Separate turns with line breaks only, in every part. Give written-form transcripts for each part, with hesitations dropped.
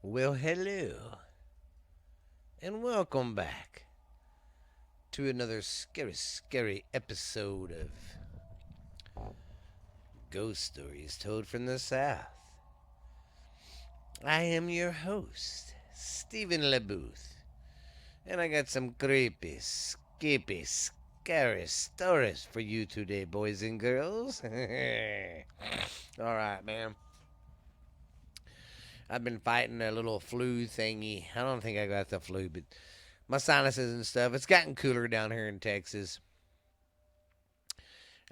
Well, hello, and welcome back to another scary episode of Ghost Stories Told from the South. I am your host, Stephen LeBooth, and I got some creepy, skippy, scary stories for you today, boys and girls. Alright, man. I've been fighting a little flu thingy. I don't think I got the flu, but my sinuses and stuff. It's gotten cooler down here in Texas.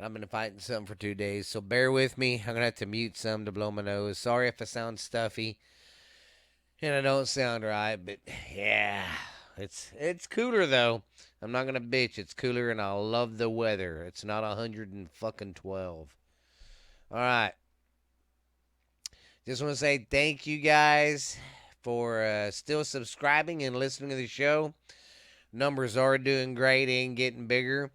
I've been fighting something for 2 days, so bear with me. I'm gonna have to mute some to blow my nose. Sorry if I sound stuffy and I don't sound right, but yeah, it's cooler though. I'm not gonna bitch. It's cooler, and I love the weather. It's not 112. All right, just want to say thank you guys for still subscribing and listening to the show. Numbers are doing great and getting bigger.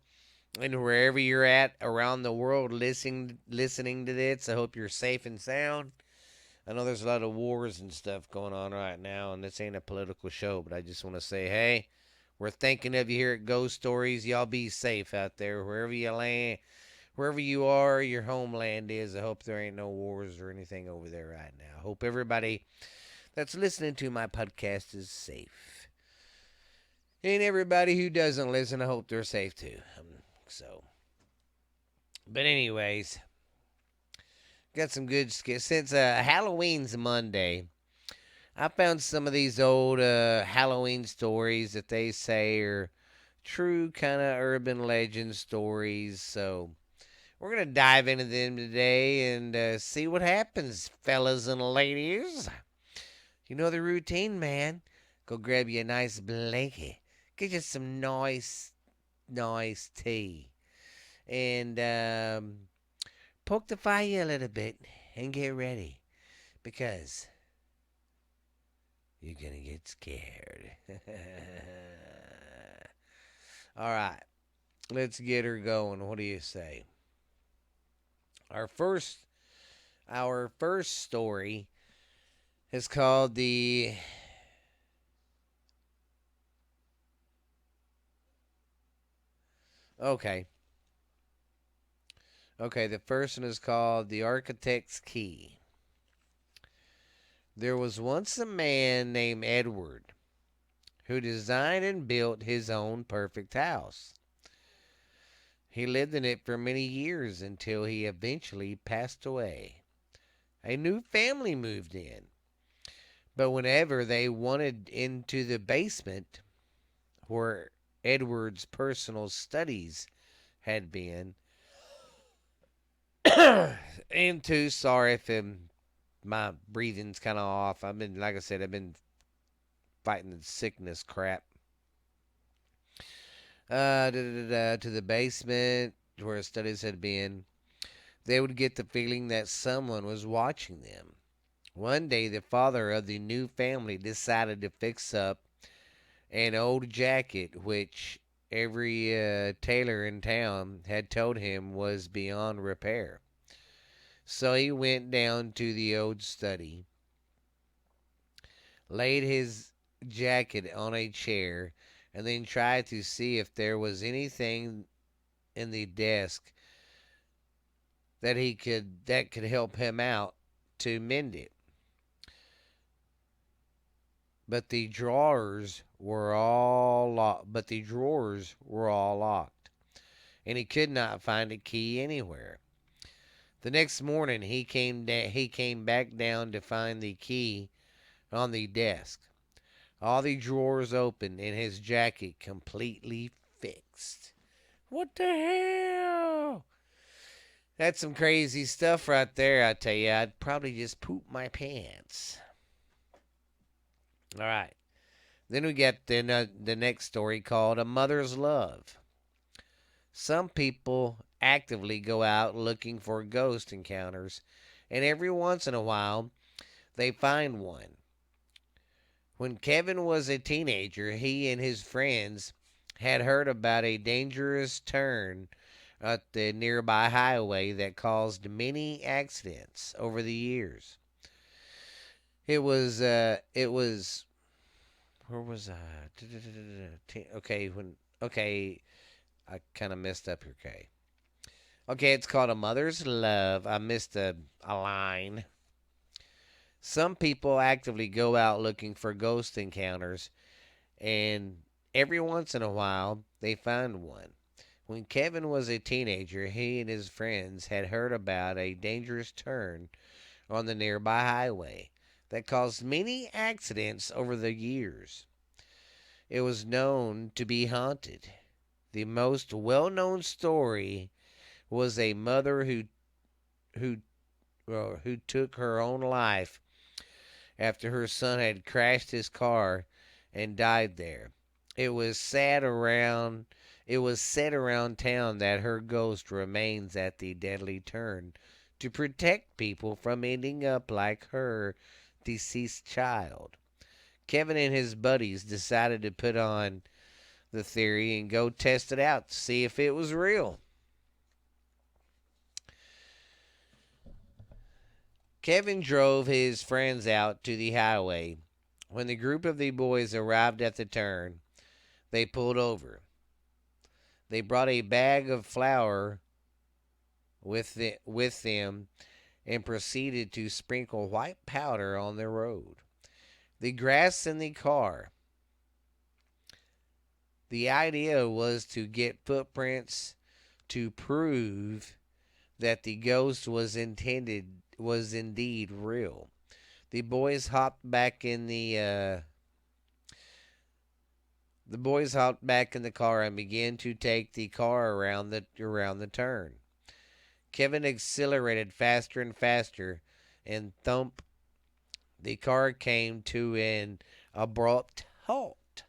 And wherever you're at around the world listening to this, I hope you're safe and sound. I know there's a lot of wars and stuff going on right now, and this ain't a political show, but I just want to say, hey, we're thinking of you here at Ghost Stories. Y'all be safe out there, wherever you land, wherever you are, your homeland is. I hope there ain't no wars or anything over there right now. I hope everybody that's listening to my podcast is safe. And everybody who doesn't listen, I hope they're safe too. So, but anyways, got some good skits. Since Halloween's Monday, I found some of these old Halloween stories that they say are true kind of urban legend stories. So we're going to dive into them today and see what happens, fellas and ladies. You know the routine, man. Go grab you a nice blanket. Get you some nice tea. And poke the fire a little bit and get ready because you're gonna get scared. All right, let's get her going. What do you say? Our first, our first story is called the. Okay, okay. The first one is called the Architect's Key. There was once a man named Edward who designed and built his own perfect house. He lived in it for many years until he eventually passed away. A new family moved in, but whenever they wanted into the basement where Edward's personal studies had been, into sorry if my breathing's kind of off. I've been, like I said, I've been fighting the sickness crap. To the basement where studies had been, they would get the feeling that someone was watching them. One day, the father of the new family decided to fix up an old jacket which every tailor in town had told him was beyond repair. So he went down to the old study, laid his jacket on a chair, and then tried to see if there was anything in the desk that could help him out to mend it. But the drawers were all locked, and he could not find a key anywhere. The next morning he came back down to find the key on the desk. All the drawers open and his jacket completely fixed. What the hell? That's some crazy stuff right there, I tell you. I'd probably just poop my pants. All right. Then we get the next story called A Mother's Love. Some people actively go out looking for ghost encounters, and every once in a while they find one. When Kevin was a teenager, he and his friends had heard about a dangerous turn at the nearby highway that caused many accidents over the years. it was where was I? Okay, okay, I kind of messed up here. Okay, okay, it's called A Mother's Love. I missed a line. Some people actively go out looking for ghost encounters, and every once in a while they find one. When Kevin was a teenager, he and his friends had heard about a dangerous turn on the nearby highway that caused many accidents over the years. It was known to be haunted. The most well-known story was a mother who who took her own life after her son had crashed his car and died there. It was sad around it was said around town that her ghost remains at the deadly turn to protect people from ending up like her deceased child. Kevin and his buddies decided to put on the theory and go test it out to see if it was real. Kevin drove his friends out to the highway. When the group of the boys arrived at the turn, they pulled over. They brought a bag of flour with them and proceeded to sprinkle white powder on the road. The grass in the car. The idea was to get footprints to prove that the ghost was indeed real. The boys hopped back in the car and began to take the car around the turn. Kevin accelerated faster and faster, and thump, the car came to an abrupt halt,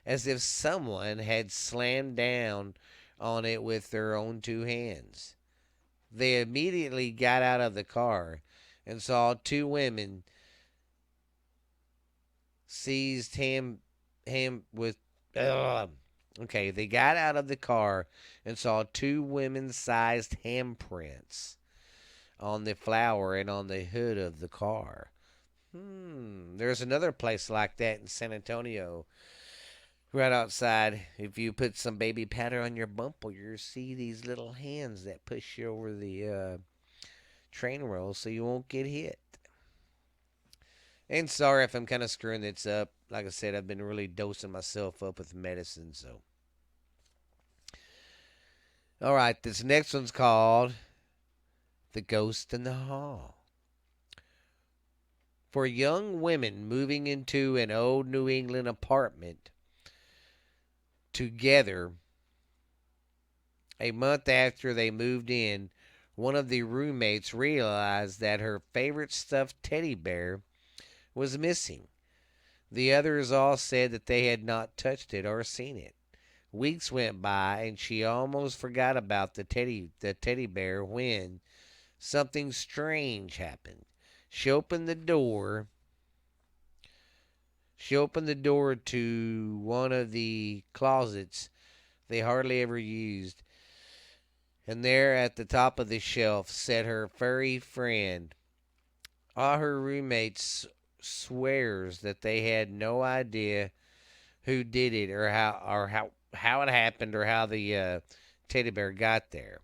as if someone had slammed down on it with their own two hands. They immediately got out of the car and saw two women seized him with. Okay, they got out of the car and saw two women-sized handprints on the flour and on the hood of the car. There's another place like that in San Antonio. Right outside, if you put some baby powder on your bumper, you'll see these little hands that push you over the train rails so you won't get hit. And sorry if I'm kind of screwing this up. Like I said, I've been really dosing myself up with medicine, so. All right, this next one's called The Ghost in the Hall. For young women moving into an old New England apartment together a month after they moved in, one of the roommates realized that her favorite stuffed teddy bear was missing. The others all said that they had not touched it or seen it. Weeks went by and she almost forgot about the teddy bear when something strange happened. She opened the door. She opened the door to one of the closets they hardly ever used, and there at the top of the shelf sat her furry friend. All her roommates swears that they had no idea who did it or how it happened or how the teddy bear got there.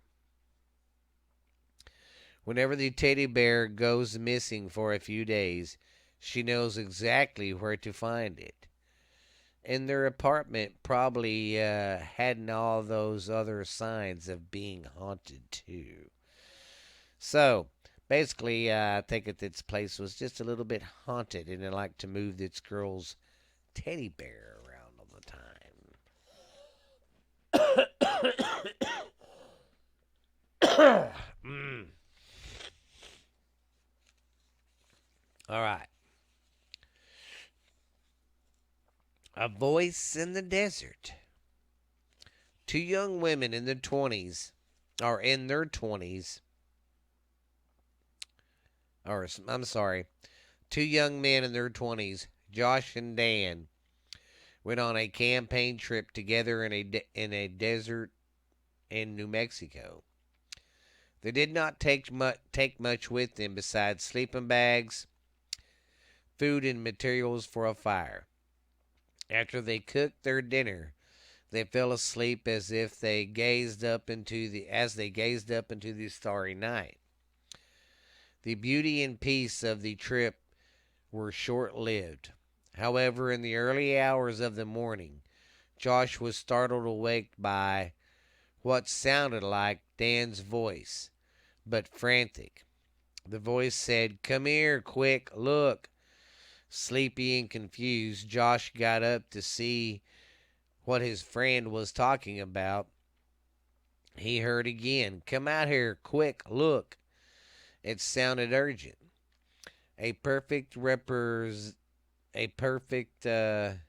Whenever the teddy bear goes missing for a few days, she knows exactly where to find it. And their apartment probably hadn't all those other signs of being haunted too. So basically, I think that this place was just a little bit haunted, and it liked to move this girl's teddy bear around all the time. All right. A voice in the desert. Two young women in their 20s, or in their 20s, or I'm sorry, two young men in their 20s, Josh and Dan, went on a campaign trip together in a desert in New Mexico. They did not take much with them besides sleeping bags, food and materials for a fire. After they cooked their dinner, they fell asleep as they gazed up into the starry night. The beauty and peace of the trip were short-lived. However, in the early hours of the morning, Josh was startled awake by what sounded like Dan's voice, but frantic. The voice said, "Come here, quick, look." Sleepy and confused, Josh got up to see what his friend was talking about. He heard again, "Come out here, quick, look." It sounded urgent. A perfect repers, a perfect a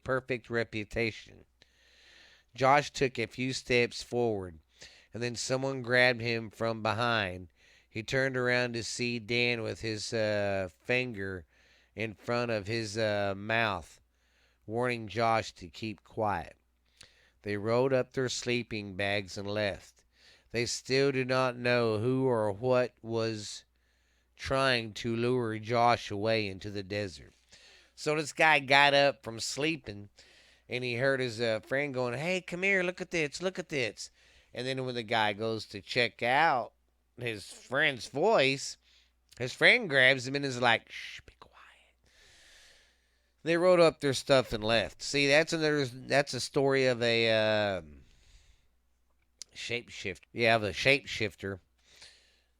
perfect reputation. Josh took a few steps forward, and then someone grabbed him from behind. He turned around to see Dan with his finger in front of his mouth, warning Josh to keep quiet. They rolled up their sleeping bags and left. They still do not know who or what was trying to lure Josh away into the desert. So this guy got up from sleeping, and he heard his friend going, "Hey, come here, look at this, look at this." And then when the guy goes to check out his friend's voice, his friend grabs him and is like, "Shh, be quiet." They rolled up their stuff and left. See, that's a story of a shapeshifter. Yeah, of a shapeshifter.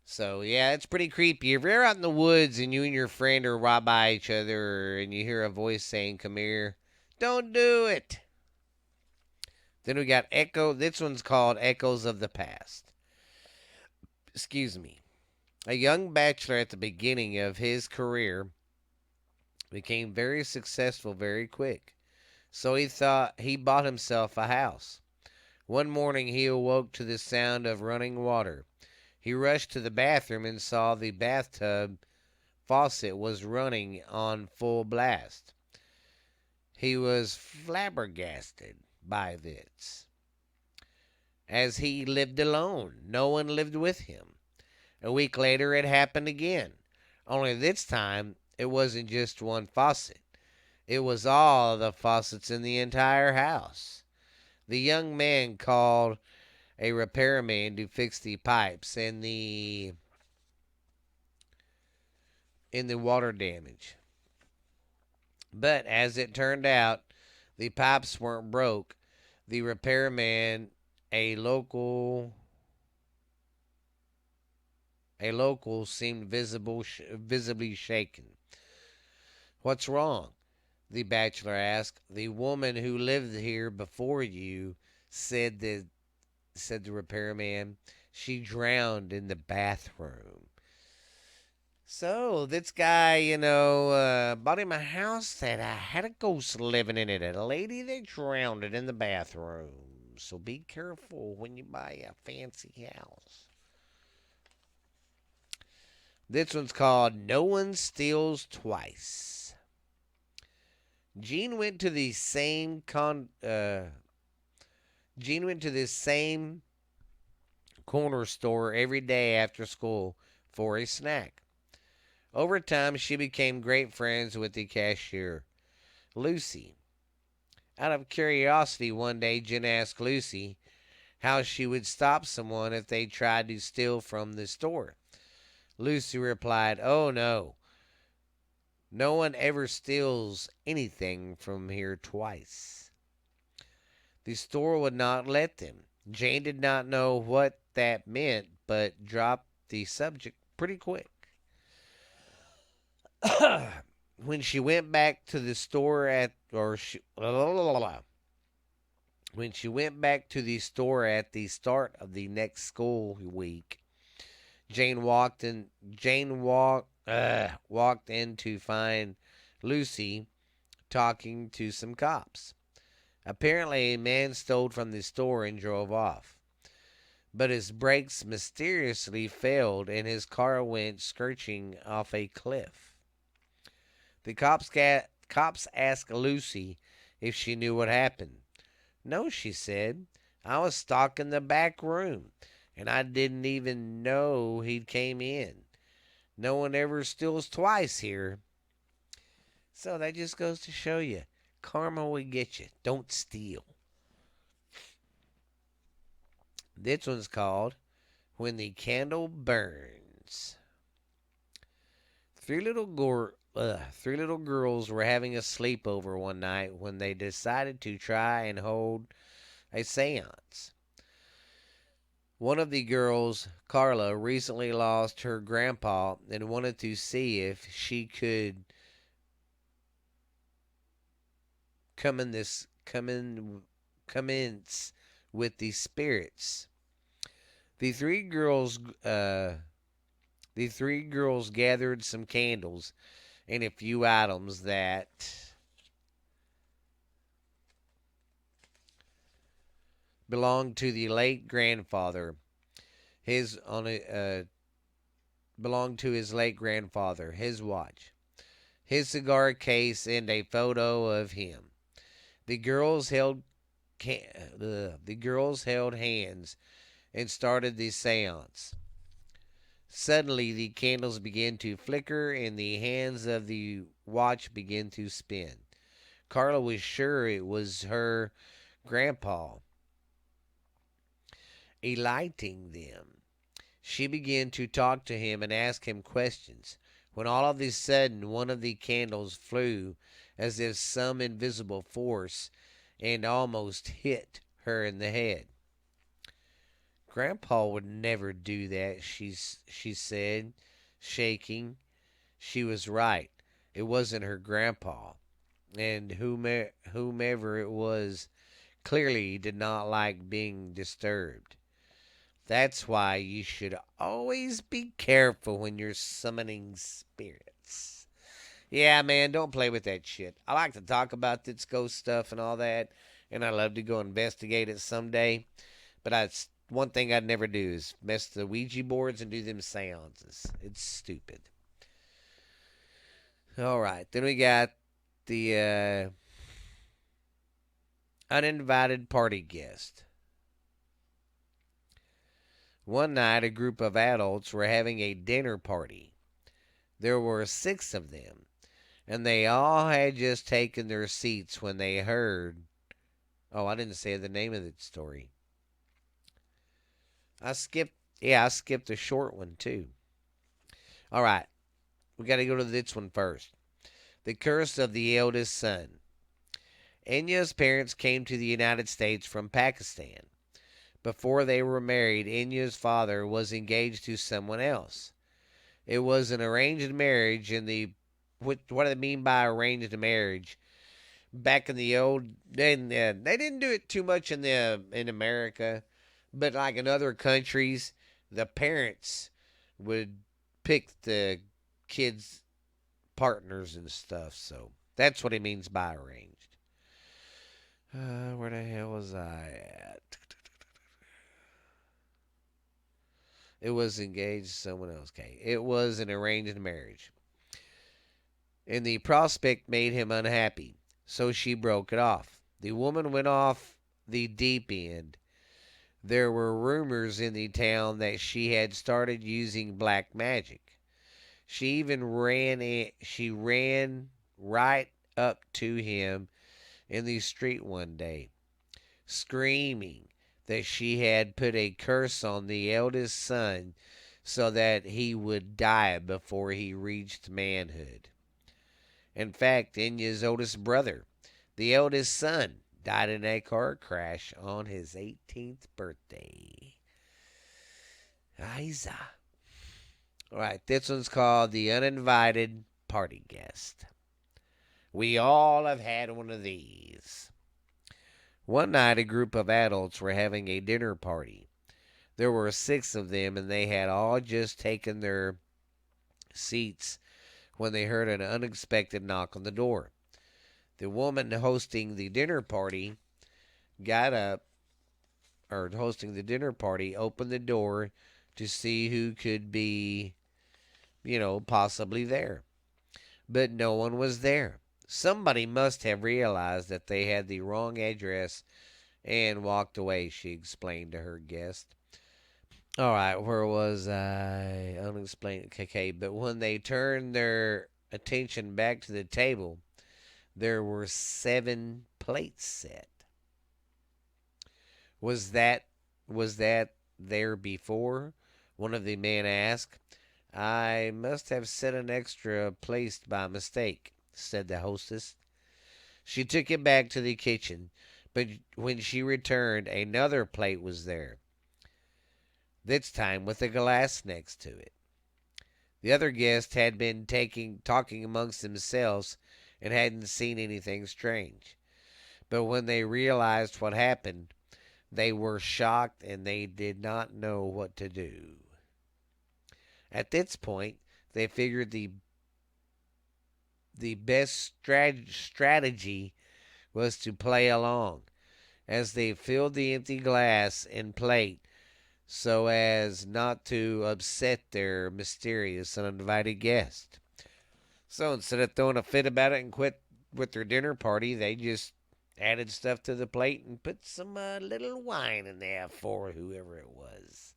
So yeah, it's pretty creepy. If you're out in the woods and you and your friend are right by each other and you hear a voice saying, "Come here," don't do it. Then we got Echo. This one's called Echoes of the Past. Excuse me. A young bachelor at the beginning of his career became very successful very quick. So he thought he bought himself a house. One morning he awoke to the sound of running water. He rushed to the bathroom and saw the bathtub faucet was running on full blast. He was flabbergasted by this, as he lived alone. No one lived with him. A week later it happened again. Only this time it wasn't just one faucet. It was all the faucets in the entire house. The young man called a repairman to fix the pipes and the water damage. But as it turned out, the pipes weren't broke. The repairman, a local, seemed visibly shaken. "What's wrong?" the bachelor asked. "The woman who lived here before you," said the repairman, "she drowned in the bathroom." So this guy, bought him a house that had a ghost living in it, a lady that drowned in the bathroom. So be careful when you buy a fancy house. This one's called No One Steals Twice. Gene went to the same corner store every day after school for a snack. Over time, she became great friends with the cashier, Lucy. Out of curiosity, one day Jen asked Lucy how she would stop someone if they tried to steal from the store. Lucy replied, "Oh no. No one ever steals anything from here twice." The store would not let them. Jane did not know what that meant, but dropped the subject pretty quick. When she went back to the store when she went back to the store at the start of the next school week, Walked in to find Lucy talking to some cops. Apparently, a man stole from the store and drove off, but his brakes mysteriously failed and his car went screeching off a cliff. The cops asked Lucy if she knew what happened. "No," she said. "I was stalking the back room, and I didn't even know he'd came in. No one ever steals twice here. So that just goes to show you, karma will get you. Don't steal. This one's called When the Candle Burns. Three little girls were having a sleepover one night when they decided to try and hold a seance. One of the girls, Carla, recently lost her grandpa and wanted to see if she could commence with the spirits. The three girls the three girls gathered some candles and a few items that belonged to the late grandfather. His on a belonged to his late grandfather, his watch, his cigar case, and a photo of him. The girls held hands and started the séance. Suddenly, the candles began to flicker and the hands of the watch began to spin. Carla was sure it was her grandpa lighting them. She began to talk to him and ask him questions, when all of a sudden one of the candles flew as if some invisible force and almost hit her in the head. Grandpa would never do that, she said, shaking. She was right. It wasn't her grandpa, and whomever it was clearly did not like being disturbed. That's why you should always be careful when you're summoning spirits. Yeah, man, don't play with that shit. I like to talk about this ghost stuff and all that, and I love to go investigate it someday. But one thing I'd never do is mess the Ouija boards and do them seances. It's stupid. All right, then we got the uninvited party guest. One night, a group of adults were having a dinner party. There were 6 of them, and they all had just taken their seats when they heard. Oh, I didn't say the name of the story. I skipped the short one too. All right, we got to go to this one first. The Curse of the Eldest Son. Enya's parents came to the United States from Pakistan. Before they were married, Enya's father was engaged to someone else. It was an arranged marriage. What do they mean by arranged marriage? Back in the old, they didn't do it too much in America, but like in other countries, the parents would pick the kids' partners and stuff. So that's what he means by arranged. Where the hell was I at? It was engaged to someone else. Okay. It was an arranged marriage. And the prospect made him unhappy, so she broke it off. The woman went off the deep end. There were rumors in the town that she had started using black magic. She ran right up to him in the street one day, screaming that she had put a curse on the eldest son so that he would die before he reached manhood. In fact, Enya's oldest brother, the eldest son, died in a car crash on his 18th birthday. Isa. All right, this one's called The Uninvited Party Guest. We all have had one of these. One night, a group of adults were having a dinner party. There were 6 of them, and they had all just taken their seats when they heard an unexpected knock on the door. The woman hosting the dinner party opened the door to see who could be, possibly there. But no one was there. Somebody must have realized that they had the wrong address and walked away, she explained to her guest. All right, where was I? Unexplained. Okay, but when they turned their attention back to the table, there were 7 plates set. Was that was that there before? One of the men asked. I must have set an extra place by mistake, said the hostess. She took it back to the kitchen, but when she returned, another plate was there, this time with a glass next to it. The other guests had been talking amongst themselves and hadn't seen anything strange. But when they realized what happened, they were shocked and they did not know what to do. At this point, they figured the best strategy was to play along as they filled the empty glass and plate so as not to upset their mysterious and uninvited guest. So instead of throwing a fit about it and quit with their dinner party, they just added stuff to the plate and put some little wine in there for whoever it was.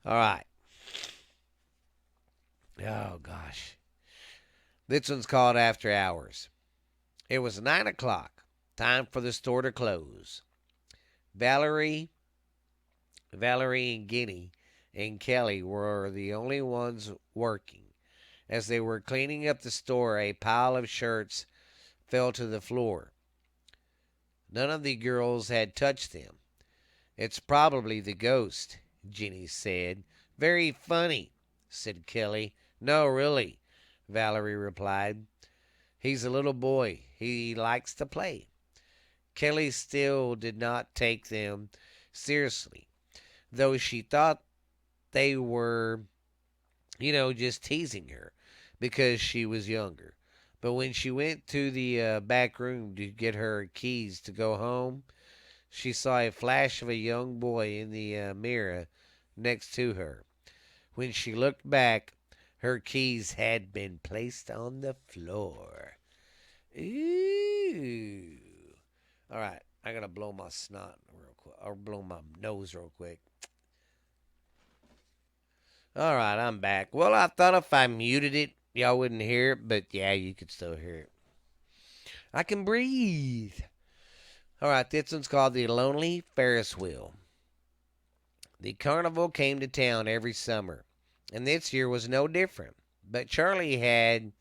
All right. Oh, gosh. This one's called After Hours. It was 9 o'clock. Time for the store to close. Valerie, and Guinea and Kelly were the only ones working. As they were cleaning up the store, a pile of shirts fell to the floor. None of the girls had touched them. It's probably the ghost, Ginny said. Very funny, said Kelly. No, really, Valerie replied. He's a little boy. He likes to play. Kelly still did not take them seriously, though she thought they were, just teasing her because she was younger. But when she went to the back room to get her keys to go home, she saw a flash of a young boy in the mirror next to her. When she looked back, her keys had been placed on the floor. Ooh. All right, I gotta blow my snot real quick, or blow my nose real quick. All right, I'm back. Well, I thought if I muted it, y'all wouldn't hear it, but yeah, you could still hear it. I can breathe. All right, this one's called The Lonely Ferris Wheel. The carnival came to town every summer, and this year was no different. But Charlie had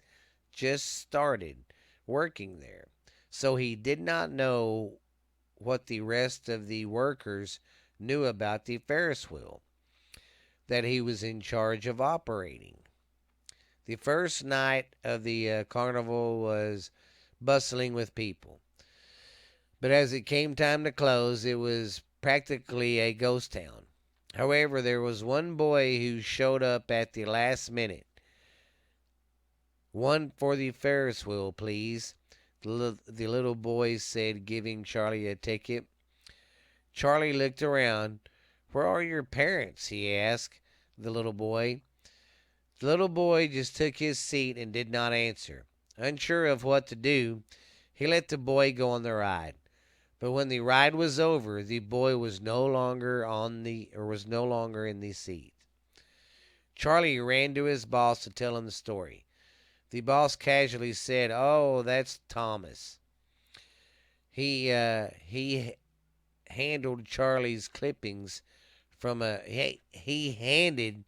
just started working there, so he did not know what the rest of the workers knew about the Ferris wheel that he was in charge of operating. The first night of the carnival was bustling with people, but as it came time to close, it was practically a ghost town. However, there was one boy who showed up at the last minute. One for the Ferris wheel, please, the little boy said, giving Charlie a ticket. Charlie looked around. Where are your parents? He asked the little boy. The little boy just took his seat and did not answer. Unsure of what to do, he let the boy go on the ride. But when the ride was over, the boy was no longer in the seat. Charlie ran to his boss to tell him the story. The boss casually said, "Oh, that's Thomas. He handled Charlie's clippings from a he handed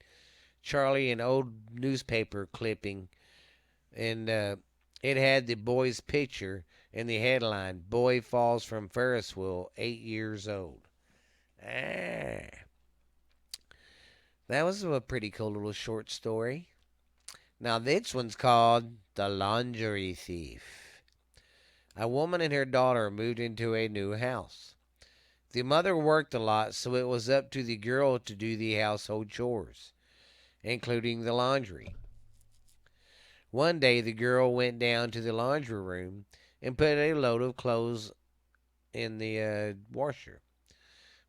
Charlie an old newspaper clipping, and it had the boy's picture and the headline, Boy Falls from Ferris Wheel, 8 years old." Ah, that was a pretty cool little short story. Now, this one's called The Laundry Thief. A woman and her daughter moved into a new house. The mother worked a lot, so it was up to the girl to do the household chores, including the laundry. One day, the girl went down to the laundry room and put a load of clothes in the washer.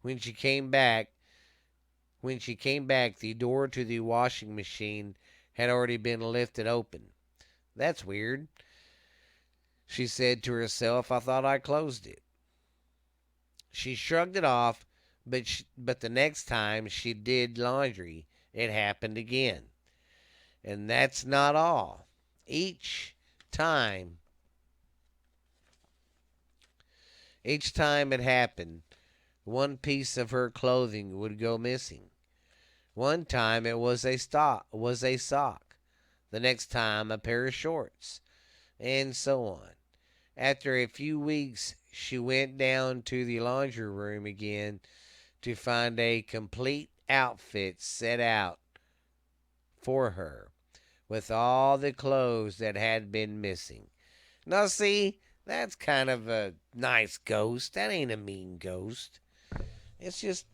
When she came back, the door to the washing machine had already been lifted open. That's weird, she said to herself. I thought I closed it. She shrugged it off, But the next time she did laundry, it happened again. And that's not all. Each time, each time it happened, one piece of her clothing would go missing. One time it was a sock. The next time a pair of shorts, and so on. After a few weeks, she went down to the laundry room again to find a complete outfit set out for her with all the clothes that had been missing. Now, see, that's kind of a nice ghost. That ain't a mean ghost. It's just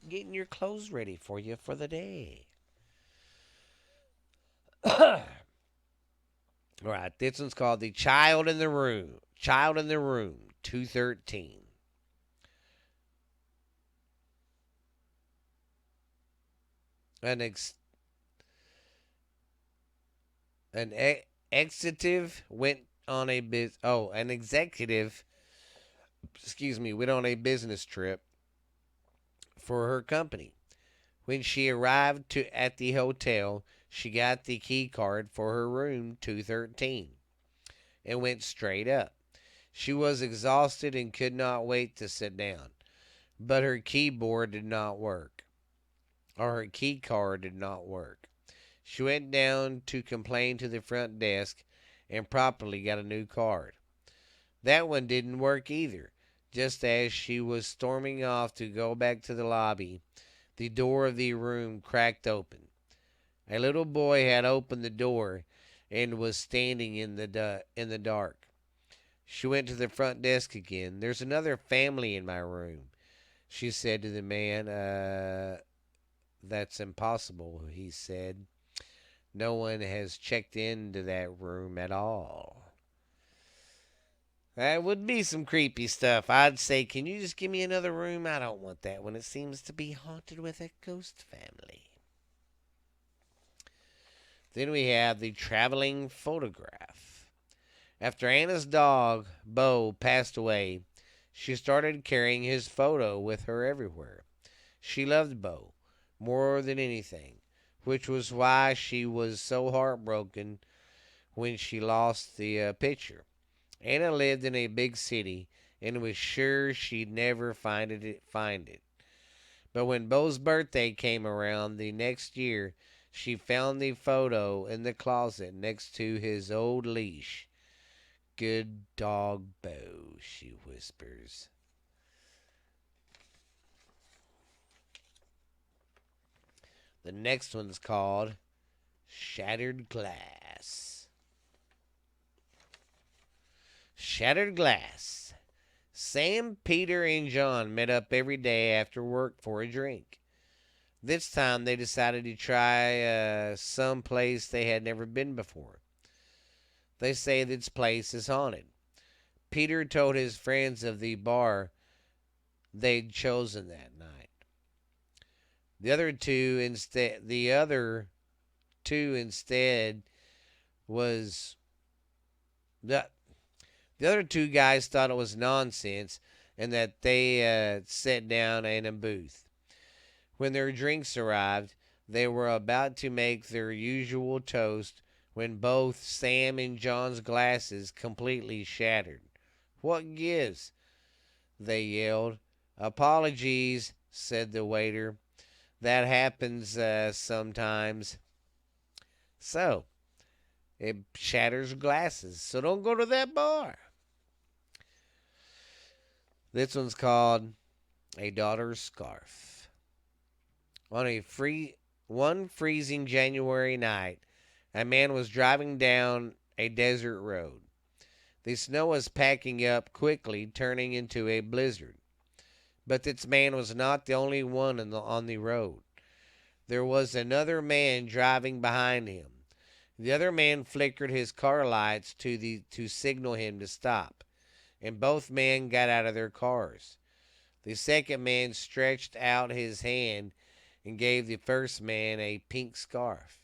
getting your clothes ready for you for the day. All right, this one's called The Child in the Room. Child in the Room, 213. An ex- an executive went on a an executive, excuse me, went on a business trip for her company. When she arrived at the hotel, she got the key card for her room 213 and went straight up. She was exhausted and could not wait to sit down, but her keyboard did not work, or her key card did not work. She went down to complain to the front desk and promptly got a new card. That one didn't work either. Just as she was storming off to go back to the lobby, the door of the room cracked open. A little boy had opened the door and was standing in the dark. She went to the front desk again. "There's another family in my room," she said to the man. That's impossible," he said. "No one has checked into that room at all." That would be some creepy stuff. I'd say, "Can you just give me another room? I don't want that one. It seems to be haunted with a ghost family." Then we have the traveling photograph. After Anna's dog, Bo, passed away, she started carrying his photo with her everywhere. She loved Bo more than anything, which was why she was so heartbroken when she lost the picture. Anna lived in a big city and was sure she'd never find it. But when Bo's birthday came around the next year, she found the photo in the closet next to his old leash. "Good dog, Bo," she whispers. The next one's called Shattered Glass. Shattered Glass. Sam, Peter, and John met up every day after work for a drink. This time they decided to try some place they had never been before. They say this place is haunted. Peter told his friends of the bar they'd chosen that night. The other two instead was the the other two guys thought it was nonsense and that they sat down in a booth. When their drinks arrived, they were about to make their usual toast when both Sam and John's glasses completely shattered. "What gives?" they yelled. "Apologies," said the waiter. "That happens sometimes." So, it shatters glasses. So don't go to that bar. This one's called A Daughter's Scarf. On one freezing January night, a man was driving down a desert road. The snow was packing up quickly, turning into a blizzard. But this man was not the only one on the road. There was another man driving behind him. The other man flickered his car lights to signal him to stop, and both men got out of their cars. The second man stretched out his hand and gave the first man a pink scarf.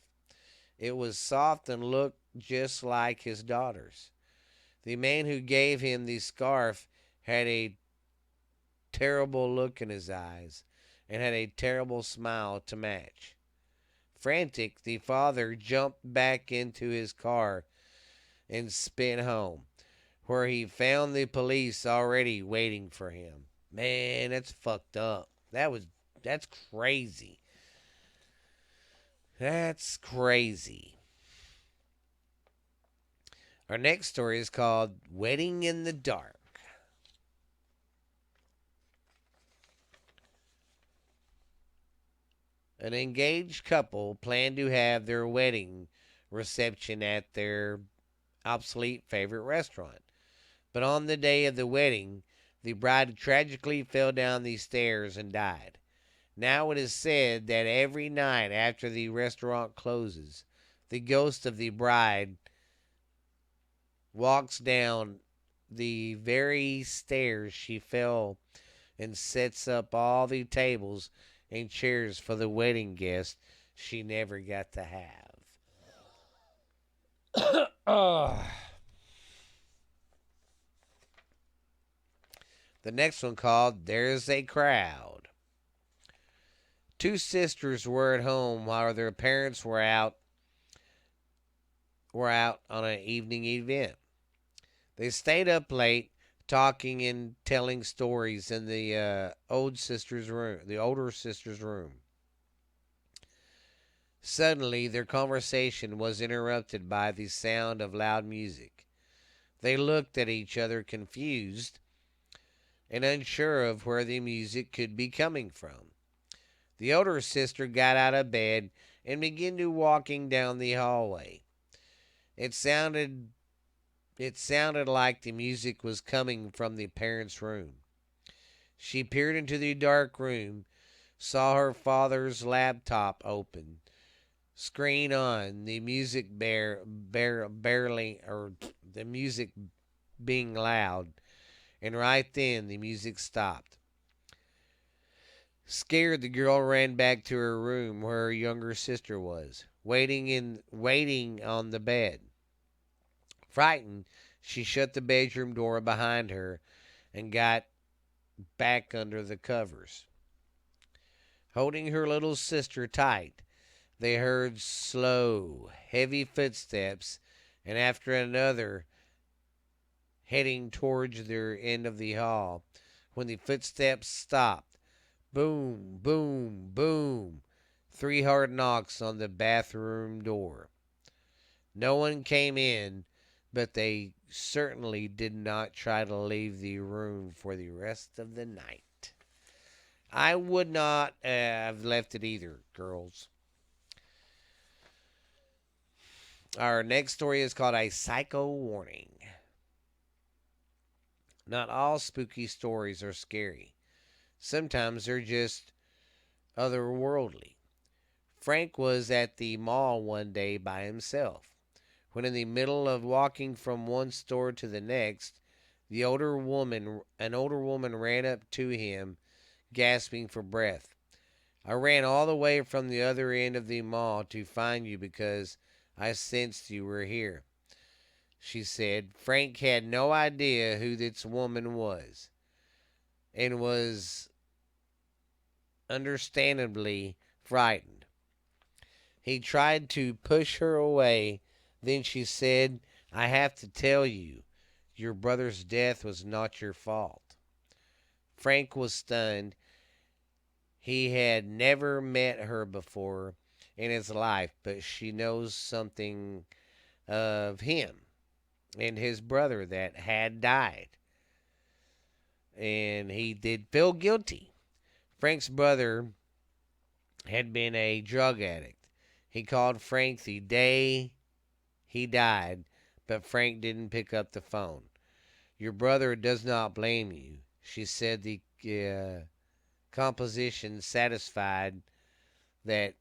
It was soft and looked just like his daughter's. The man who gave him the scarf had a terrible look in his eyes. and had a terrible smile to match. Frantic, the father jumped back into his car and sped home, where he found the police already waiting for him. Man, that's fucked up. That's crazy. That's crazy. Our next story is called Wedding in the Dark. An engaged couple planned to have their wedding reception at their obsolete favorite restaurant. But on the day of the wedding, the bride tragically fell down the stairs and died. Now it is said that every night after the restaurant closes, the ghost of the bride walks down the very stairs she fell and sets up all the tables and chairs for the wedding guests she never got to have. Oh. The next one called There's a Crowd. Two sisters were at home while their parents were out on an evening event. They stayed up late talking and telling stories in the older sister's room. Suddenly, their conversation was interrupted by the sound of loud music. They looked at each other confused and unsure of where the music could be coming from. The older sister got out of bed and began to walking down the hallway. It sounded like the music was coming from the parents' room. She peered into the dark room, saw her father's laptop open, screen on, the music the music being loud, and right then the music stopped. Scared, the girl ran back to her room where her younger sister was, waiting on the bed. Frightened, she shut the bedroom door behind her and got back under the covers. Holding her little sister tight, they heard slow, heavy footsteps, and after another, heading towards their end of the hall. When the footsteps stopped, boom, boom, boom, 3 hard knocks on the bathroom door. No one came in, but they certainly did not try to leave the room for the rest of the night. I would not have left it either, girls. Our next story is called A Psycho Warning. Not all spooky stories are scary. Sometimes they're just otherworldly. Frank was at the mall one day by himself. When in the middle of walking from one store to the next, an older woman ran up to him, gasping for breath. I ran all the way from the other end of the mall to find you because I sensed you were here, she said. Frank had no idea who this woman was and was understandably frightened. He tried to push her away. Then she said, I have to tell you, your brother's death was not your fault. Frank was stunned. He had never met her before in his life, but she knows something of him and his brother that had died. And he did feel guilty. Frank's brother had been a drug addict. He called Frank the day he died, but Frank didn't pick up the phone. Your brother does not blame you, she said. The composition satisfied that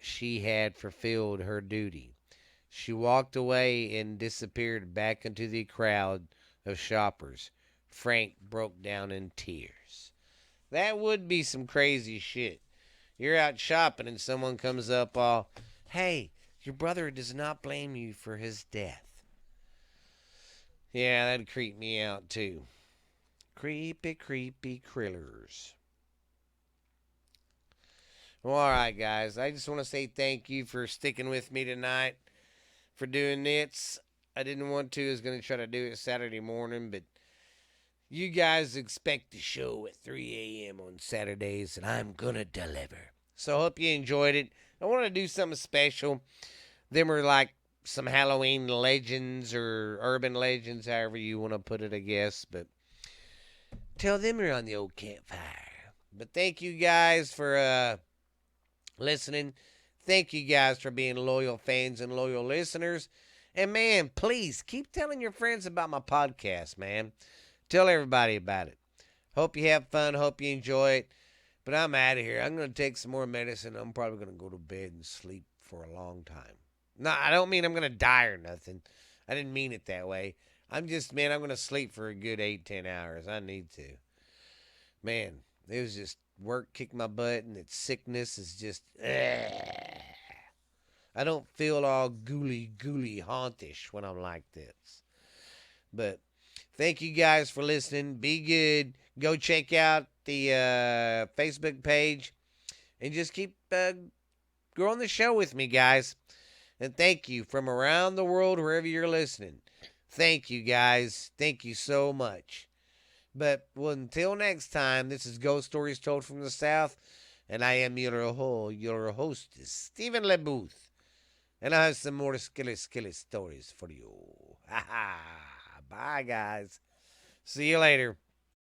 she had fulfilled her duty. She walked away and disappeared back into the crowd of shoppers. Frank broke down in tears. That would be some crazy shit. You're out shopping and someone comes up all, hey, your brother does not blame you for his death. Yeah, that'd creep me out too. Creepy, creepy krillers. Well, all right, guys. I just want to say thank you for sticking with me tonight for doing this. I didn't want to. I was going to try to do it Saturday morning, but you guys expect the show at 3 a.m. on Saturdays, and I'm going to deliver. So I hope you enjoyed it. I want to do something special. Them are like some Halloween legends or urban legends, however you want to put it, I guess. But tell them you're on the old campfire. But thank you guys for listening. Thank you guys for being loyal fans and loyal listeners. And man, please keep telling your friends about my podcast, man. Tell everybody about it. Hope you have fun. Hope you enjoy it. But I'm out of here. I'm going to take some more medicine. I'm probably going to go to bed and sleep for a long time. No, I don't mean I'm going to die or nothing. I didn't mean it that way. I'm just, man, I'm going to sleep for a good 8-10 hours. I need to. Man, it was just work kicked my butt, and its sickness is just. I don't feel all gooly hauntish when I'm like this. But thank you guys for listening. Be good. Go check out the Facebook page and just keep growing the show with me, guys. And thank you from around the world, wherever you're listening. Thank you, guys. Thank you so much. But well, until next time, this is Ghost Stories Told from the South, and I am your hostess, Stephen LeBooth. And I have some more skilly stories for you. Ha ha. Bye, guys. See you later.